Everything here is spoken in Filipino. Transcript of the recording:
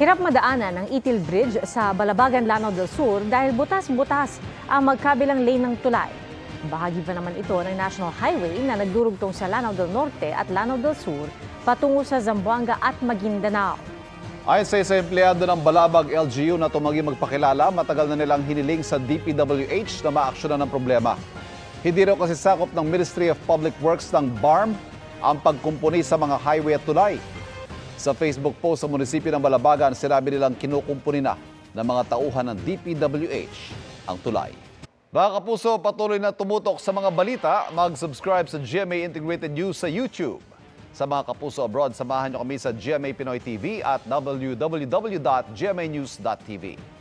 Hirap madaanan ang Itil Bridge sa Balabagan, Lanao del Sur dahil butas-butas ang magkabilang lane ng tulay. Bahagi pa naman ito ng National Highway na nagdurugtong sa Lanao del Norte at Lanao del Sur patungo sa Zamboanga at Maguindanao. Ayon sa isang empleyado ng Balabag LGU na tumanggi magpakilala, matagal na nilang hiniling sa DPWH na maaksyonan ng problema. Hindi raw kasi sakop ng Ministry of Public Works ng BARM ang pagkumpuni sa mga highway at tulay. Sa Facebook post sa munisipyo ng Balabagan, sinabi nilang kinukumpuni na ng mga tauhan ng DPWH ang tulay. Mga kapuso, patuloy na tumutok sa mga balita. Mag-subscribe sa GMA Integrated News sa YouTube. Sa mga kapuso abroad, samahan niyo kami sa GMA Pinoy TV at www.gmanews.tv.